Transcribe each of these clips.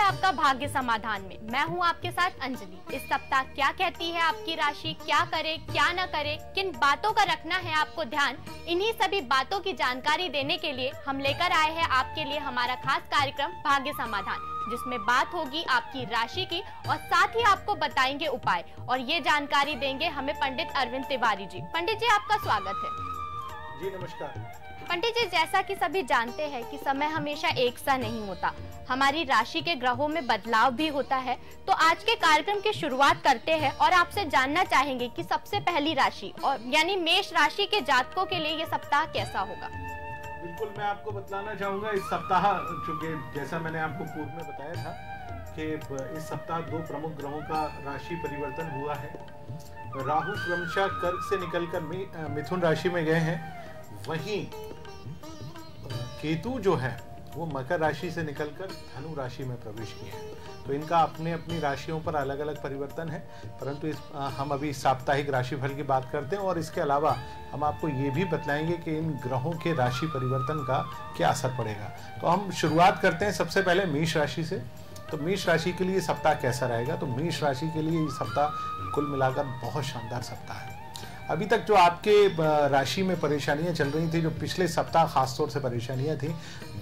आपका भाग्य समाधान में। मैं हूं आपके साथ अंजलि। इस सप्ताह क्या कहती है आपकी राशि, क्या करे क्या न करे, किन बातों का रखना है आपको ध्यान, इन्हीं सभी बातों की जानकारी देने के लिए हम लेकर आए हैं आपके लिए हमारा खास कार्यक्रम भाग्य समाधान, जिसमें बात होगी आपकी राशि की और साथ ही आपको बताएंगे उपाय। और ये जानकारी देंगे हमें पंडित अरविंद तिवारी जी। पंडित जी, आपका स्वागत है। जी नमस्कार। पंडित जी, जैसा कि सभी जानते हैं कि समय हमेशा एक सा नहीं होता, हमारी राशि के ग्रहों में बदलाव भी होता है। तो आज के कार्यक्रम की शुरुआत करते हैं और आपसे जानना चाहेंगे कि सबसे पहली राशि और यानी मेष राशि के जातकों के लिए ये सप्ताह कैसा होगा। बिल्कुल, मैं आपको बतलाना चाहूंगा इस सप्ताह, चूंकि जैसा मैंने आपको पूर्व में बताया था कि इस सप्ताह दो प्रमुख ग्रहों का राशि परिवर्तन हुआ है। राहु क्रमशः कर्क से निकलकर मिथुन राशि में गए हैं, वहीं केतु जो है वो मकर राशि से निकलकर धनु राशि में प्रवेश किए हैं। तो इनका अपने अपनी राशियों पर अलग अलग परिवर्तन है, परंतु हम अभी साप्ताहिक राशिफल की बात करते हैं और इसके अलावा हम आपको ये भी बतलाएंगे कि इन ग्रहों के राशि परिवर्तन का क्या असर पड़ेगा। तो हम शुरुआत करते हैं सबसे पहले मेष राशि से। तो मेष राशि के लिए सप्ताह कैसा रहेगा? तो मेष राशि के लिए ये सप्ताह कुल मिलाकर बहुत शानदार सप्ताह है। अभी तक जो आपके राशि में परेशानियां चल रही थी, जो पिछले सप्ताह खासतौर से परेशानियां थी,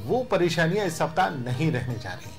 वो परेशानियां इस सप्ताह नहीं रहने जा रही।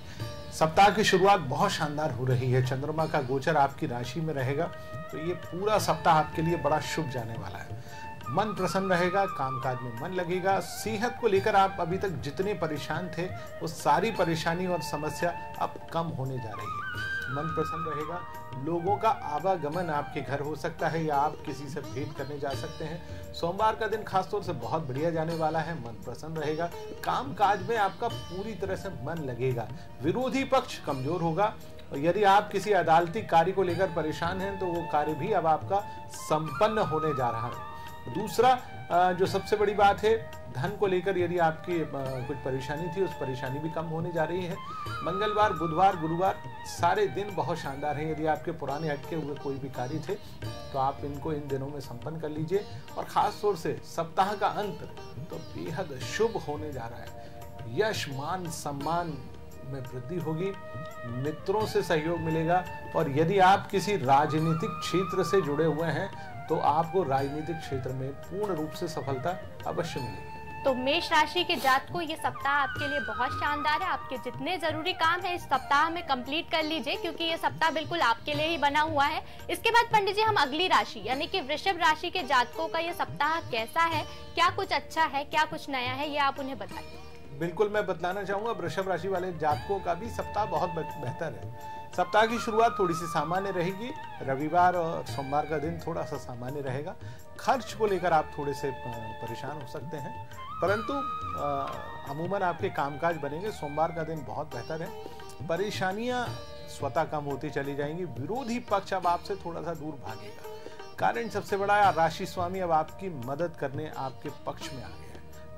सप्ताह की शुरुआत बहुत शानदार हो रही है। चंद्रमा का गोचर आपकी राशि में रहेगा, तो ये पूरा सप्ताह आपके लिए बड़ा शुभ जाने वाला है। मन प्रसन्न रहेगा, कामकाज में मन लगेगा। सेहत को लेकर आप अभी तक जितने परेशान थे, वो सारी परेशानी और समस्या अब कम होने जा रही है। मन प्रसन्न रहेगा, लोगों का आवागमन आपके घर हो सकता है या आप किसी से भेंट करने जा सकते हैं। सोमवार का दिन खासतौर से बहुत बढ़िया जाने वाला है। मन प्रसन्न रहेगा, कामकाज में आपका पूरी तरह से मन लगेगा। विरोधी पक्ष कमजोर होगा और यदि आप किसी अदालती कार्य को लेकर परेशान हैं तो वो कार्य भी अब आपका संपन्न होने जा रहा है। दूसरा जो सबसे बड़ी बात है, धन को लेकर यदि आपकी कुछ परेशानी थी, उस परेशानी भी कम होने जा रही है। मंगलवार, बुधवार, गुरुवार सारे दिन बहुत शानदार हैं। यदि आपके पुराने अटके हुए कोई भी कार्य थे तो आप इनको इन दिनों में संपन्न कर लीजिए। और खास तौर से सप्ताह का अंत तो बेहद शुभ होने जा रहा है। यश, मान, सम्मान में वृद्धि होगी, मित्रों से सहयोग मिलेगा। और यदि आप किसी राजनीतिक क्षेत्र से जुड़े हुए हैं तो आपको राजनीतिक क्षेत्र में पूर्ण रूप से सफलता अवश्य मिलेगी। तो मेष राशि के जातकों ये सप्ताह आपके लिए बहुत शानदार है। आपके जितने जरूरी काम है इस सप्ताह में कंप्लीट कर लीजिए, क्योंकि ये सप्ताह बिल्कुल आपके लिए ही बना हुआ है। इसके बाद पंडित जी, हम अगली राशि यानी कि वृषभ राशि के जातकों का ये सप्ताह कैसा है, क्या कुछ अच्छा है, क्या कुछ नया है, ये आप उन्हें बताइए। बिल्कुल, मैं बतलाना चाहूंगा वृषभ राशि वाले जातकों का भी सप्ताह बहुत बेहतर है। सप्ताह की शुरुआत थोड़ी सी सामान्य रहेगी। रविवार और सोमवार का दिन थोड़ा सा सामान्य रहेगा। खर्च को लेकर आप थोड़े से परेशान हो सकते हैं, परंतु अमूमन आपके कामकाज बनेंगे। सोमवार का दिन बहुत बेहतर है। परेशानियां स्वतः कम होती चली जाएंगी। विरोधी पक्ष अब आपसे थोड़ा सा दूर भागेगा। कारण सबसे बड़ा है, राशि स्वामी अब आपकी मदद करने आपके पक्ष में आ गया है।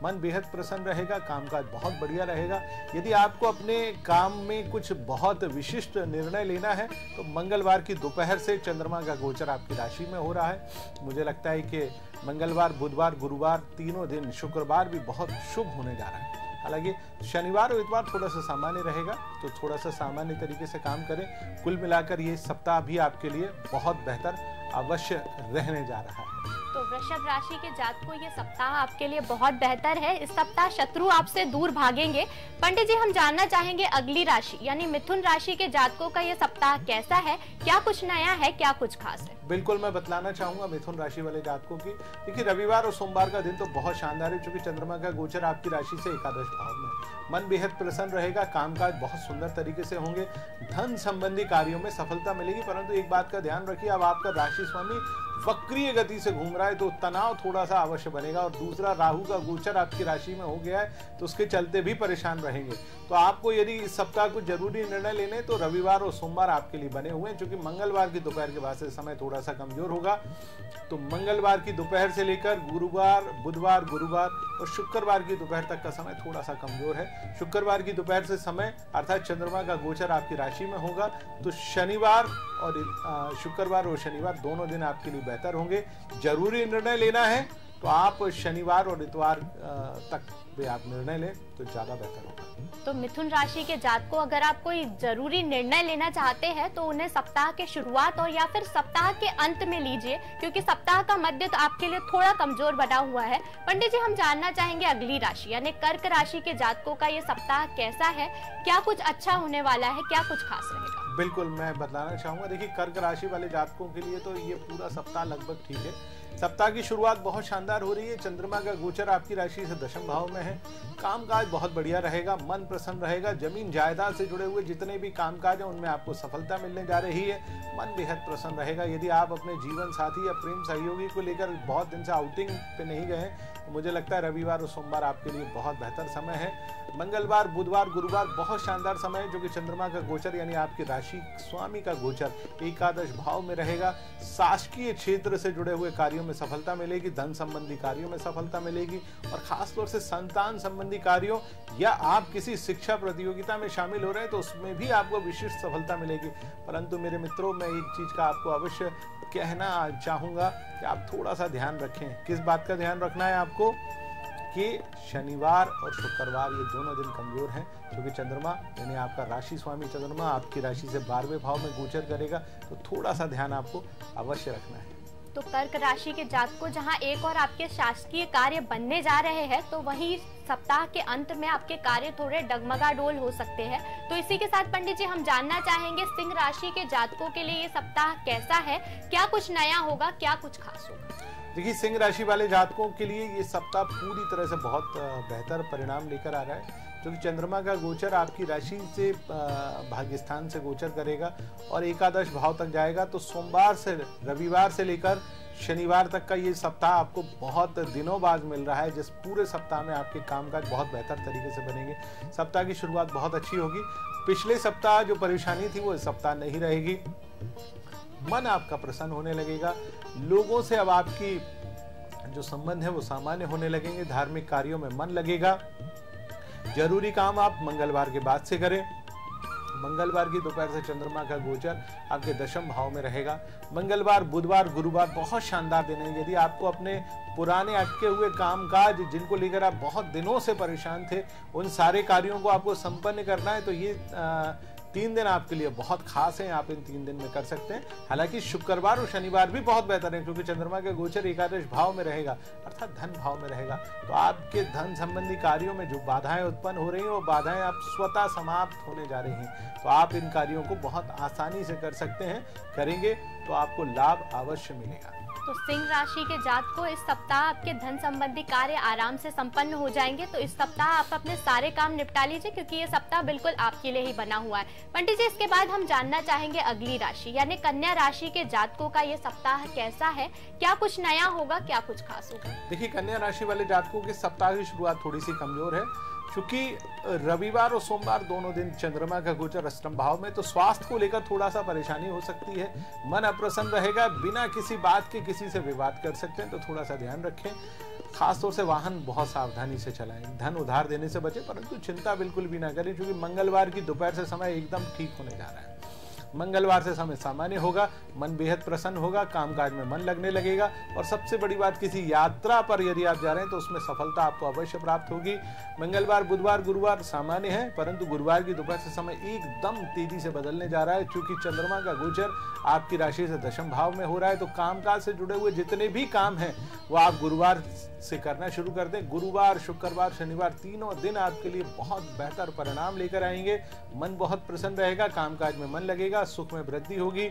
मन बेहद प्रसन्न रहेगा, कामकाज बहुत बढ़िया रहेगा। यदि आपको अपने काम में कुछ बहुत विशिष्ट निर्णय लेना है तो मंगलवार की दोपहर से चंद्रमा का गोचर आपकी राशि में हो रहा है। मुझे लगता है कि मंगलवार, बुधवार, गुरुवार तीनों दिन, शुक्रवार भी बहुत शुभ होने जा रहा है। हालांकि शनिवार और इतवार थोड़ा सा सामान्य रहेगा, तो थोड़ा सा सामान्य तरीके से काम करें। कुल मिलाकर ये सप्ताह भी आपके लिए बहुत बेहतर अवश्य रहने जा रहा है। तो वृषभ राशि के जातकों ये सप्ताह आपके लिए बहुत बेहतर है। इस सप्ताह शत्रु आपसे दूर भागेंगे। पंडित जी, हम जानना चाहेंगे अगली राशि यानी मिथुन राशि के जातकों का ये सप्ताह कैसा है, क्या कुछ नया है, क्या कुछ खास है? बिल्कुल, मैं बतलाना चाहूंगा मिथुन राशि वाले जातकों की। देखिए, रविवार और सोमवार का दिन तो बहुत शानदार है, क्योंकि चंद्रमा का गोचर आपकी राशि से एकादश भाव में। मन बेहद प्रसन्न रहेगा, कामकाज बहुत सुंदर तरीके से होंगे। धन संबंधी कार्यों में सफलता मिलेगी, परंतु एक बात का ध्यान रखिए, अब आपका राशि स्वामी वक्रीय गति से घूम रहा है तो तनाव थोड़ा सा अवश्य बनेगा। और दूसरा, राहु का गोचर आपकी राशि में हो गया है तो उसके चलते भी परेशान रहेंगे। तो आपको यदि इस सप्ताह कुछ जरूरी निर्णय लेने तो रविवार और सोमवार आपके लिए बने हुए हैं, क्योंकि मंगलवार की दोपहर के बाद से समय थोड़ा सा कमजोर होगा। तो मंगलवार की दोपहर से लेकर गुरुवार, बुधवार, गुरुवार और शुक्रवार की दोपहर तक का समय थोड़ा सा कमजोर है। शुक्रवार की दोपहर से समय अर्थात चंद्रमा का गोचर आपकी राशि में होगा, तो शनिवार और शुक्रवार और शनिवार दोनों दिन आपके लिए बेहतर होंगे। जरूरी निर्णय लेना है तो तो आप शनिवार और इतवार तक भी आप निर्णय लें तो ज्यादा बेहतर होगा। तो मिथुन राशि के जातकों अगर आप कोई जरूरी निर्णय लेना चाहते हैं तो उन्हें सप्ताह के शुरुआत और या फिर सप्ताह के अंत में लीजिए, क्योंकि सप्ताह का मध्य तो आपके लिए थोड़ा कमजोर बना हुआ है। पंडित जी, हम जानना चाहेंगे अगली राशि यानी कर्क राशि के जातकों का ये सप्ताह कैसा है, क्या कुछ अच्छा होने वाला है, क्या कुछ खास रहेगा? बिल्कुल, मैं बताना चाहूंगा। देखिए, कर्क राशि वाले जातकों के लिए तो ये पूरा सप्ताह लगभग ठीक है। सप्ताह की शुरुआत बहुत शानदार हो रही है। चंद्रमा का गोचर आपकी राशि से दशम भाव में है। कामकाज बहुत बढ़िया रहेगा, मन प्रसन्न रहेगा। जमीन जायदाद से जुड़े हुए जितने भी कामकाज हैं उनमें आपको सफलता मिलने जा रही है। मन बेहद प्रसन्न रहेगा। यदि आप अपने जीवन साथी या प्रेम सहयोगी को लेकर बहुत दिन से आउटिंग पे नहीं गए, तो मुझे लगता है रविवार और सोमवार आपके लिए बहुत बेहतर समय है। मंगलवार, बुधवार, गुरुवार बहुत शानदार समय है, जो कि चंद्रमा का गोचर यानी आपकी राशि स्वामी का गोचर एकादश भाव में रहेगा। शासकीय क्षेत्र से जुड़े हुए कार्यों में सफलता मिलेगी, धन संबंधी कार्यों में सफलता मिलेगी और खासतौर से संतान संबंधी कार्यों या आप किसी शिक्षा प्रतियोगिता में शामिल हो रहे हैं तो उसमें भी आपको विशिष्ट सफलता मिलेगी। परंतु मेरे मित्रों, मैं एक चीज का आपको अवश्य कहना चाहूंगा कि आप थोड़ा सा ध्यान रखें। किस बात का ध्यान रखना है आपको? कि शनिवार और शुक्रवार ये दोनों दिन कमजोर हैं, क्योंकि चंद्रमा यानी आपका राशि स्वामी चंद्रमा आपकी राशि से 12वें भाव में गोचर करेगा। तो थोड़ा सा ध्यान आपको अवश्य रखना है। तो कर्क राशि के जातकों जहां एक और आपके शासकीय कार्य बनने जा रहे हैं, तो वहीं सप्ताह के अंत में आपके कार्य थोड़े डगमगाडोल हो सकते हैं। तो इसी के साथ पंडित जी, हम जानना चाहेंगे सिंह राशि के जातकों के लिए ये सप्ताह कैसा है, क्या कुछ नया होगा, क्या कुछ खास होगा? देखिए, सिंह राशि वाले जातकों के लिए ये सप्ताह पूरी तरह से बहुत बेहतर परिणाम लेकर आ रहा है, क्योंकि चंद्रमा का गोचर आपकी राशि से भाग्यस्थान से गोचर करेगा और एकादश भाव तक जाएगा। तो सोमवार से रविवार से लेकर शनिवार तक का ये सप्ताह आपको बहुत दिनों बाद मिल रहा है, जिस पूरे सप्ताह में आपके कामकाज बहुत बेहतर तरीके से बनेंगे। सप्ताह की शुरुआत बहुत अच्छी होगी। पिछले सप्ताह जो परेशानी थी वो इस सप्ताह नहीं रहेगी। मन आपका प्रसन्न होने लगेगा। लोगों से अब आपकी जो संबंध है वो सामान्य होने लगेंगे। धार्मिक कार्यों में मन लगेगा। जरूरी काम आप मंगलवार के बाद से करें। मंगलवार की दोपहर से चंद्रमा का गोचर आपके दशम भाव में रहेगा। मंगलवार, बुधवार, गुरुवार बहुत शानदार दिन है। यदि आपको अपने पुराने अटके हुए कामकाज जिनको लेकर आप बहुत दिनों से परेशान थे, उन सारे कार्यों को आपको संपन्न करना है, तो ये 3 दिन आपके लिए बहुत खास हैं। आप इन 3 दिन में कर सकते हैं। हालांकि शुक्रवार और शनिवार भी बहुत बेहतर है, क्योंकि चंद्रमा का गोचर एकादश भाव में रहेगा, अर्थात धन भाव में रहेगा। तो आपके धन संबंधी कार्यों में जो बाधाएं उत्पन्न हो रही हैं, वो बाधाएं आप स्वतः समाप्त होने जा रही हैं। तो आप इन कार्यों को बहुत आसानी से कर सकते हैं। करेंगे तो आपको लाभ अवश्य मिलेगा। तो सिंह राशि के जातकों, इस सप्ताह आपके धन संबंधी कार्य आराम से संपन्न हो जाएंगे। तो इस सप्ताह आप अपने सारे काम निपटा लीजिए, क्योंकि ये सप्ताह बिल्कुल आपके लिए ही बना हुआ है। पंडित जी, इसके बाद हम जानना चाहेंगे अगली राशि यानी कन्या राशि के जातकों का ये सप्ताह कैसा है, क्या कुछ नया होगा, क्या कुछ खास होगा? देखिए, कन्या राशि वाले जातकों के सप्ताह की शुरुआत थोड़ी सी कमजोर है, क्योंकि रविवार और सोमवार दोनों दिन चंद्रमा का गोचर अष्टम भाव में, तो स्वास्थ्य को लेकर थोड़ा सा परेशानी हो सकती है। मन अप्रसन्न रहेगा। बिना किसी बात के किसी से विवाद कर सकते हैं, तो थोड़ा सा ध्यान रखें। खासतौर से वाहन बहुत सावधानी से चलाएं। धन उधार देने से बचें, परंतु चिंता बिल्कुल भी ना करें, क्योंकि मंगलवार की दोपहर से समय एकदम ठीक होने जा रहा है। मंगलवार से समय सामान्य होगा। मन बेहद प्रसन्न होगा। कामकाज में मन लगने लगेगा। और सबसे बड़ी बात, किसी यात्रा पर यदि आप जा रहे हैं तो उसमें सफलता आपको अवश्य प्राप्त होगी। मंगलवार, बुधवार, गुरुवार सामान्य है, परंतु गुरुवार की दोपहर से समय एकदम तेजी से बदलने जा रहा है, क्योंकि चंद्रमा का गोचर आपकी राशि से दशम भाव में हो रहा है। तो कामकाज से जुड़े हुए जितने भी काम हैं वो आप गुरुवार से करना शुरू कर दें। गुरुवार, शुक्रवार, शनिवार तीनों दिन आपके लिए बहुत बेहतर परिणाम लेकर आएंगे। मन बहुत प्रसन्न रहेगा। कामकाज में मन लगेगा। सुख में वृद्धि होगी।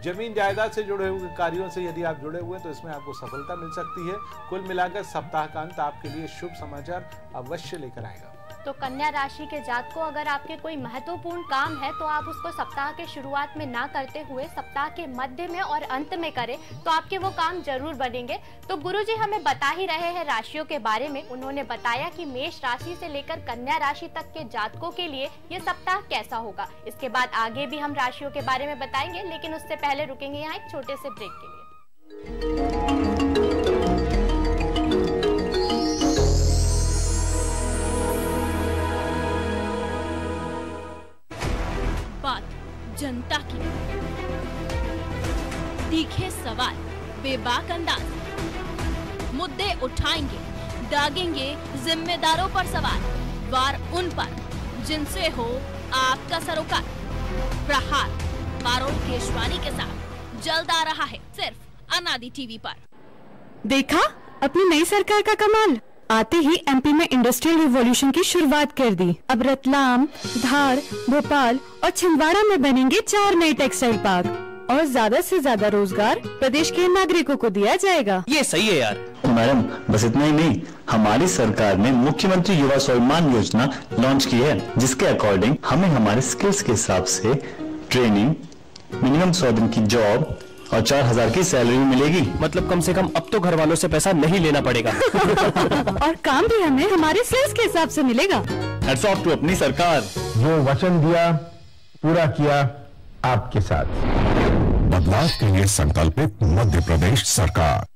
जमीन जायदाद से जुड़े हुए कार्यों से यदि आप जुड़े हुए हैं तो इसमें आपको सफलता मिल सकती है। कुल मिलाकर सप्ताह का अंत आपके लिए शुभ समाचार अवश्य लेकर आएगा। तो कन्या राशि के जातकों, अगर आपके कोई महत्वपूर्ण काम है तो आप उसको सप्ताह के शुरुआत में ना करते हुए सप्ताह के मध्य में और अंत में करें, तो आपके वो काम जरूर बनेंगे। तो गुरुजी हमें बता ही रहे हैं राशियों के बारे में। उन्होंने बताया कि मेष राशि से लेकर कन्या राशि तक के जातकों के लिए ये सप्ताह कैसा होगा। इसके बाद आगे भी हम राशियों के बारे में बताएंगे, लेकिन उससे पहले रुकेंगे यहाँ एक छोटे से ब्रेक के लिए। जनता की, तीखे सवाल, बेबाक अंदाज, मुद्दे उठाएंगे, दागेंगे जिम्मेदारों पर सवाल, वार उन पर जिनसे हो आपका सरोकार। प्रहार पारुल केशवानी के साथ जल्द आ रहा है सिर्फ अनादि टीवी पर। देखा अपनी नई सरकार का कमाल, आते ही एमपी में इंडस्ट्रियल रिवॉल्यूशन की शुरुआत कर दी। अब रतलाम, धार, भोपाल और छिंदवाड़ा में बनेंगे 4 नए टेक्सटाइल पार्क और ज्यादा से ज्यादा रोजगार प्रदेश के नागरिकों को दिया जाएगा। ये सही है यार। मैडम बस इतना ही नहीं, हमारी सरकार ने मुख्यमंत्री युवा स्वाभिमान योजना लॉन्च की है, जिसके अकॉर्डिंग हमें हमारे स्किल्स के हिसाब से ट्रेनिंग, मिनिमम 100 दिन की जॉब और 4000 की सैलरी मिलेगी। मतलब कम से कम अब तो घर वालों से पैसा नहीं लेना पड़ेगा। और काम भी हमें हमारे स्किल्स के हिसाब से मिलेगा। हैट्स ऑफ टू अपनी सरकार, जो वचन दिया पूरा किया आपके साथ। बदलाव के लिए संकल्पित मध्य प्रदेश सरकार।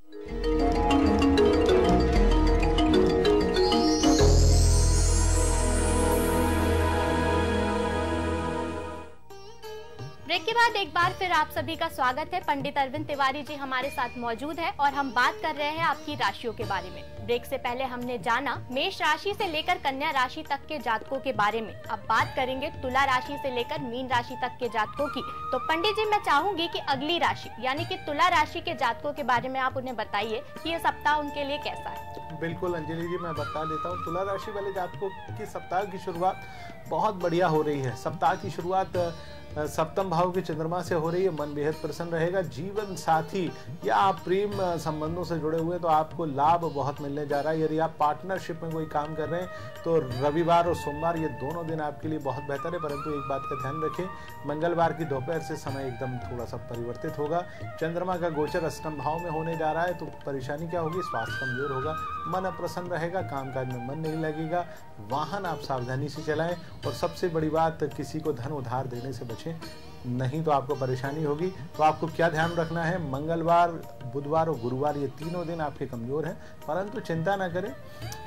ब्रेक के बाद एक बार फिर आप सभी का स्वागत है। पंडित अरविंद तिवारी जी हमारे साथ मौजूद है और हम बात कर रहे हैं आपकी राशियों के बारे में। ब्रेक से पहले हमने जाना मेष राशि से लेकर कन्या राशि तक के जातकों के बारे में। अब बात करेंगे तुला राशि से लेकर मीन राशि तक के जातकों की। तो पंडित जी, मैं चाहूंगी कि अगली राशि यानी कि तुला राशि के जातकों के बारे में आप उन्हें बताइए कि ये सप्ताह उनके लिए कैसा है। बिल्कुल अंजलि जी, मैं बता देता हूँ। तुला राशि वाले जातकों की सप्ताह की शुरुआत बहुत बढ़िया हो रही है। सप्ताह की शुरुआत सप्तम भाव के चंद्रमा से हो रही है। मन बेहद प्रसन्न रहेगा। जीवन साथी या आप प्रेम संबंधों से जुड़े हुए तो आपको लाभ बहुत मिलने जा रहा है। यदि आप पार्टनरशिप में कोई काम कर रहे हैं तो रविवार और सोमवार ये दोनों दिन आपके लिए बहुत बेहतर है। परंतु एक बात का ध्यान रखें, मंगलवार की दोपहर से समय एकदम थोड़ा सा परिवर्तित होगा। चंद्रमा का गोचर अष्टम भाव में होने जा रहा है तो परेशानी क्या होगी, स्वास्थ्य कमजोर होगा, मन अप्रसन्न रहेगा, कामकाज में मन नहीं लगेगा, वाहन आप सावधानी से चलाएं और सबसे बड़ी बात, किसी को धन उधार देने से बचें, नहीं तो आपको परेशानी होगी। तो आपको क्या ध्यान रखना है, मंगलवार, बुधवार और गुरुवार ये तीनों दिन आपके कमजोर हैं। परंतु चिंता ना करें,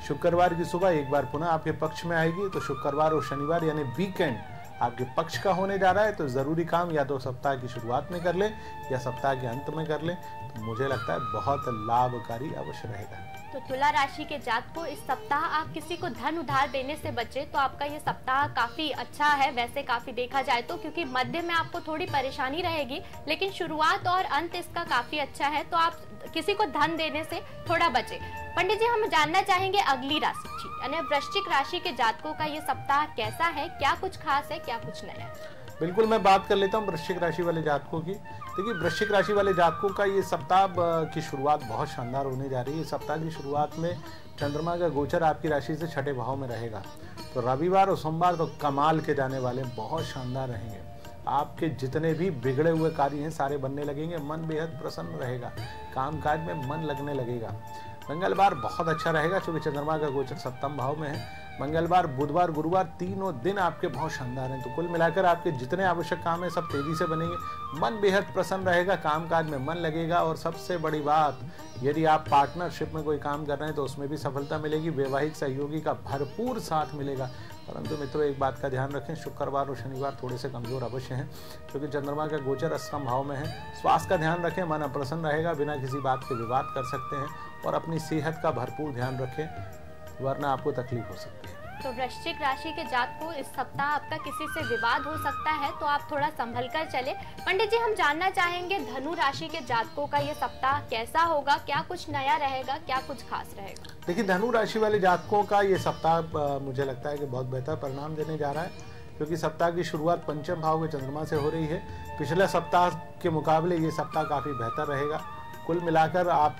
शुक्रवार की सुबह एक बार पुनः आपके पक्ष में आएगी। तो शुक्रवार और शनिवार यानी वीकेंड आपके पक्ष का होने जा रहा है। तो जरूरी काम या तो सप्ताह की शुरुआत में कर लें या सप्ताह के अंत में कर लें, तो मुझे लगता है बहुत लाभकारी अवश्य रहेगा। तो तुला राशि के जातकों, इस सप्ताह आप किसी को धन उधार देने से बचे तो आपका ये सप्ताह काफी अच्छा है। वैसे काफी देखा जाए तो, क्योंकि मध्य में आपको थोड़ी परेशानी रहेगी, लेकिन शुरुआत और अंत इसका काफी अच्छा है। तो आप किसी को धन देने से थोड़ा बचे। पंडित जी, हम जानना चाहेंगे अगली राशि यानी वृश्चिक राशि के जातकों का ये सप्ताह कैसा है, क्या कुछ खास है, क्या कुछ नया है। बिल्कुल, मैं बात कर लेता हूँ वृश्चिक राशि वाले जातकों की। देखिए, वृश्चिक राशि वाले जातकों का ये सप्ताह की शुरुआत बहुत शानदार होने जा रही है। सप्ताह की शुरुआत में चंद्रमा का गोचर आपकी राशि से छठे भाव में रहेगा। तो रविवार और सोमवार तो कमाल के जाने वाले, बहुत शानदार रहेंगे। आपके जितने भी बिगड़े हुए कार्य हैं सारे बनने लगेंगे, मन बेहद प्रसन्न रहेगा, कामकाज में मन लगने लगेगा। मंगलवार बहुत अच्छा रहेगा क्योंकि चंद्रमा का गोचर सप्तम भाव में है। मंगलवार, बुधवार, गुरुवार तीनों दिन आपके बहुत शानदार हैं। तो कुल मिलाकर आपके जितने आवश्यक काम है सब तेजी से बनेंगे, मन बेहद प्रसन्न रहेगा, कामकाज में मन लगेगा। और सबसे बड़ी बात, यदि आप पार्टनरशिप में कोई काम कर रहे हैं तो उसमें भी सफलता मिलेगी, वैवाहिक सहयोगी का भरपूर साथ मिलेगा। परंतु मित्रों, एक बात का ध्यान रखें, शुक्रवार और शनिवार थोड़े से कमजोर अवश्य हैं क्योंकि चंद्रमा का गोचर अष्टम भाव में है। स्वास्थ्य का ध्यान रखें, मन अप्रसन्न रहेगा, बिना किसी बात के विवाद कर सकते हैं। और अपनी सेहत का भरपूर ध्यान रखें, वरना आपको तकलीफ हो सकती है। तो वृश्चिक राशि के जातकों, इस सप्ताह आपका किसी से विवाद हो सकता है, तो आप थोड़ा संभल कर चले। पंडित जी, हम जानना चाहेंगे धनु राशि के जातकों का ये सप्ताह कैसा होगा, क्या कुछ नया रहेगा, क्या कुछ खास रहेगा। देखिए, धनु राशि वाले जातकों का ये सप्ताह मुझे लगता है कि बहुत बेहतर परिणाम देने जा रहा है क्योंकि सप्ताह की शुरुआत पंचम भाव के चंद्रमा से हो रही है। पिछले सप्ताह के मुकाबले ये सप्ताह काफी बेहतर रहेगा। कुल मिलाकर आप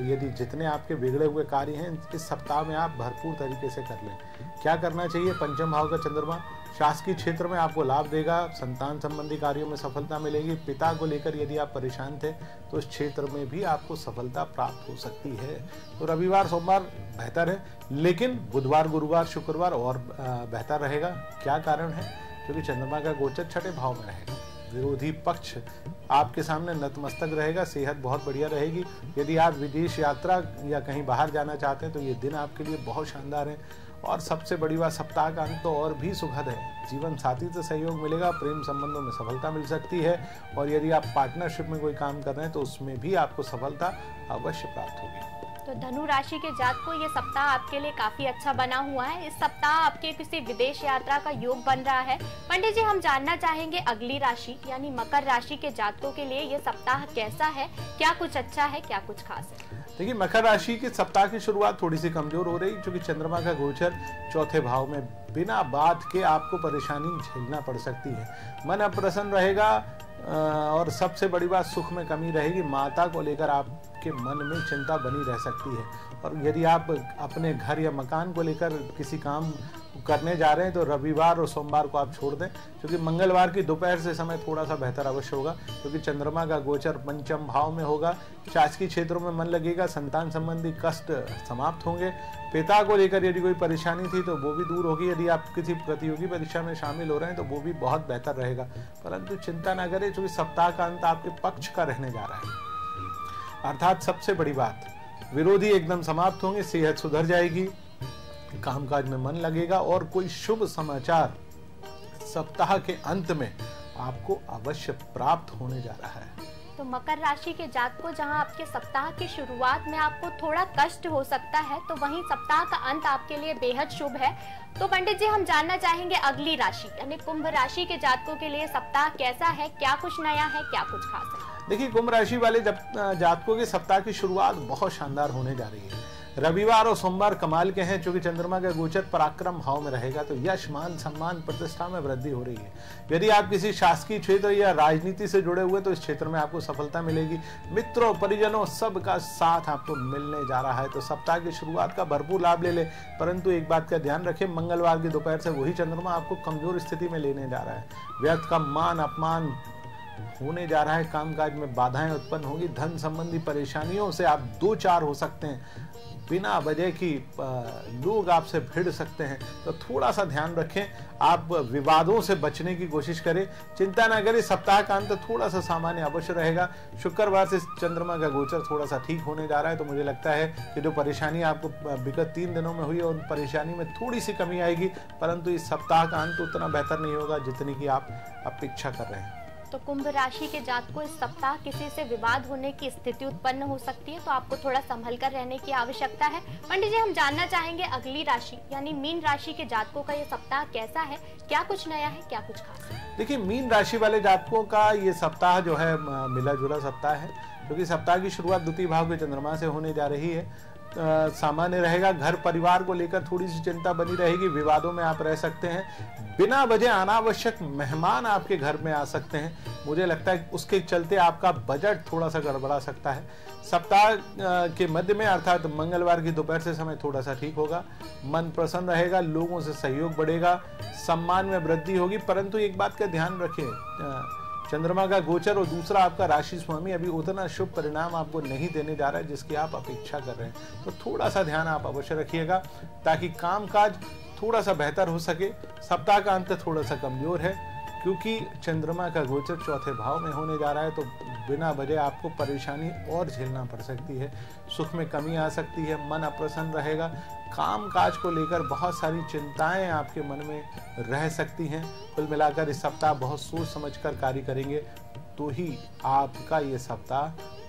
यदि जितने आपके बिगड़े हुए कार्य हैं इस सप्ताह में आप भरपूर तरीके से कर लें। क्या करना चाहिए, पंचम भाव का चंद्रमा शासकीय क्षेत्र में आपको लाभ देगा, संतान संबंधी कार्यों में सफलता मिलेगी। पिता को लेकर यदि आप परेशान थे तो इस क्षेत्र में भी आपको सफलता प्राप्त हो सकती है। तो रविवार सोमवार बेहतर है, लेकिन बुधवार, गुरुवार, शुक्रवार और बेहतर रहेगा। क्या कारण है, क्योंकि चंद्रमा का गोचर छठे भाव में रहेगा। विरोधी पक्ष आपके सामने नतमस्तक रहेगा, सेहत बहुत बढ़िया रहेगी। यदि आप विदेश यात्रा या कहीं बाहर जाना चाहते हैं तो ये दिन आपके लिए बहुत शानदार है। और सबसे बड़ी बात, सप्ताह का अंत तो और भी सुखद है। जीवन साथी से सहयोग मिलेगा, प्रेम संबंधों में सफलता मिल सकती है। और यदि आप पार्टनरशिप में कोई काम कर रहे हैं तो उसमें भी आपको सफलता अवश्य प्राप्त होगी। तो धनु राशि के जातकों ये सप्ताह आपके लिए काफी अच्छा बना हुआ है। इस सप्ताह आपके किसी विदेश यात्रा का योग बन रहा है। पंडित जी, हम जानना चाहेंगे अगली राशि यानी मकर राशि के जातकों के लिए ये सप्ताह कैसा है, क्या कुछ अच्छा है, क्या कुछ खास है? देखिए, मकर राशि के सप्ताह की शुरुआत थोड़ी सी कमजोर हो रही, क्योंकि चंद्रमा का गोचर चौथे भाव में बिना बात के आपको परेशानी झेलना पड़ सकती है। मन अप्रसन्न रहेगा और सबसे बड़ी बात, सुख में कमी रहेगी। माता को लेकर आपके मन में चिंता बनी रह सकती है। और यदि आप अपने घर या मकान को लेकर किसी काम करने जा रहे हैं तो रविवार और सोमवार को आप छोड़ दें, क्योंकि मंगलवार की दोपहर से समय थोड़ा सा बेहतर अवश्य होगा, क्योंकि चंद्रमा का गोचर पंचम भाव में होगा। शासकीय क्षेत्रों में मन लगेगा, संतान संबंधी कष्ट समाप्त होंगे। पिता को लेकर यदि कोई परेशानी थी तो वो भी दूर होगी। यदि आप किसी प्रतियोगी परीक्षा में शामिल हो रहे हैं तो वो भी बहुत बेहतर रहेगा। परंतु चिंता न करें, क्योंकि सप्ताह का अंत आपके पक्ष का रहने जा रहा है। अर्थात सबसे बड़ी बात, विरोधी एकदम समाप्त होंगे, सेहत सुधर जाएगी, कामकाज में मन लगेगा और कोई शुभ समाचार सप्ताह के अंत में आपको अवश्य प्राप्त होने जा रहा है। तो मकर राशि के जातकों, जहां आपके सप्ताह की शुरुआत में आपको थोड़ा कष्ट हो सकता है, तो वहीं सप्ताह का अंत आपके लिए बेहद शुभ है। तो पंडित जी, हम जानना चाहेंगे अगली राशि यानी कुंभ राशि के जातकों के लिए सप्ताह कैसा है, क्या कुछ नया है, क्या कुछ खास है? देखिए, कुंभ राशि वाले जातकों के सप्ताह की शुरुआत बहुत शानदार होने जा रही है। रविवार और सोमवार कमाल के हैं, क्योंकि चंद्रमा का गोचर पराक्रम भाव में रहेगा, तो यश, मान, सम्मान, प्रतिष्ठा में वृद्धि हो रही है। यदि आप किसी शासकीय क्षेत्र या राजनीति से जुड़े हुए तो इस क्षेत्र में आपको सफलता मिलेगी। मित्रों, परिजनों, सबका साथ आपको मिलने जा रहा है। तो सप्ताह की शुरुआत का भरपूर लाभ ले ले। परंतु एक बात का ध्यान रखें, मंगलवार की दोपहर से वही चंद्रमा आपको कमजोर स्थिति में लेने जा रहा है। व्यर्थ का मान अपमान होने जा रहा है, कामकाज में बाधाएं उत्पन्न होंगी, धन संबंधी परेशानियों से आप दो चार हो सकते हैं, बिना वजह की लोग आपसे भिड़ सकते हैं। तो थोड़ा सा ध्यान रखें, आप विवादों से बचने की कोशिश करें। चिंता ना करें, सप्ताह का अंत थोड़ा सा सामान्य अवश्य रहेगा। शुक्रवार से चंद्रमा का गोचर थोड़ा सा ठीक होने जा रहा है, तो मुझे लगता है कि जो परेशानी आपको विगत 3 दिनों में हुई है, उन परेशानी में थोड़ी सी कमी आएगी। परंतु इस सप्ताह का अंत उतना बेहतर नहीं होगा जितनी की आप अपेक्षा कर रहे हैं। तो कुंभ राशि के जातकों, इस सप्ताह किसी से विवाद होने की स्थिति उत्पन्न हो सकती है, तो आपको थोड़ा संभल कर रहने की आवश्यकता है। पंडित जी, हम जानना चाहेंगे अगली राशि यानी मीन राशि के जातकों का ये सप्ताह कैसा है, क्या कुछ नया है, क्या कुछ खास है? देखिए, मीन राशि वाले जातकों का ये सप्ताह जो है मिला जुला सप्ताह है, क्योंकि सप्ताह की शुरुआत द्वितीय भाव के चंद्रमा से होने जा रही है। सामान्य रहेगा, घर परिवार को लेकर थोड़ी सी चिंता बनी रहेगी, विवादों में आप रह सकते हैं, बिना वजह अनावश्यक मेहमान आपके घर में आ सकते हैं। मुझे लगता है उसके चलते आपका बजट थोड़ा सा गड़बड़ा सकता है। सप्ताह के मध्य में अर्थात मंगलवार की दोपहर से समय थोड़ा सा ठीक होगा, मन प्रसन्न रहेगा, लोगों से सहयोग बढ़ेगा, सम्मान में वृद्धि होगी। परंतु एक बात का ध्यान रखें, चंद्रमा का गोचर और दूसरा आपका राशि स्वामी अभी उतना शुभ परिणाम आपको नहीं देने जा रहा है जिसकी आप अपेक्षा कर रहे हैं। तो थोड़ा सा ध्यान आप अवश्य रखिएगा, ताकि कामकाज थोड़ा सा बेहतर हो सके। सप्ताह का अंत थोड़ा सा कमजोर है, क्योंकि चंद्रमा का गोचर चौथे भाव में होने जा रहा है, तो बिना वजह आपको परेशानी और झेलना पड़ सकती है। सुख में कमी आ सकती है, मन अप्रसन्न रहेगा, काम काज को लेकर बहुत सारी चिंताएं आपके मन में रह सकती हैं। कुल मिलाकर इस सप्ताह बहुत सोच समझकर कार्य करेंगे तो ही आपका ये सप्ताह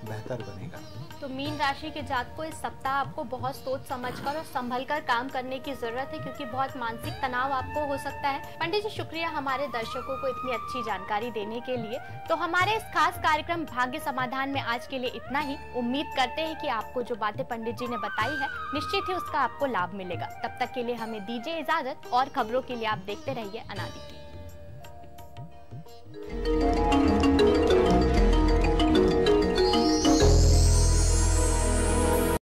बेहतर बनेगा। तो मीन राशि के जातकों, इस सप्ताह आपको बहुत सोच समझकर और संभल कर काम करने की जरूरत है, क्योंकि बहुत मानसिक तनाव आपको हो सकता है। पंडित जी, शुक्रिया हमारे दर्शकों को इतनी अच्छी जानकारी देने के लिए। तो हमारे इस खास कार्यक्रम भाग्य समाधान में आज के लिए इतना ही। उम्मीद करते हैं कि आपको जो बातें पंडित जी ने बताई है निश्चित ही उसका आपको लाभ मिलेगा। तब तक के लिए हमें दीजिए इजाजत, और खबरों के लिए आप देखते रहिए अनादि टीवी।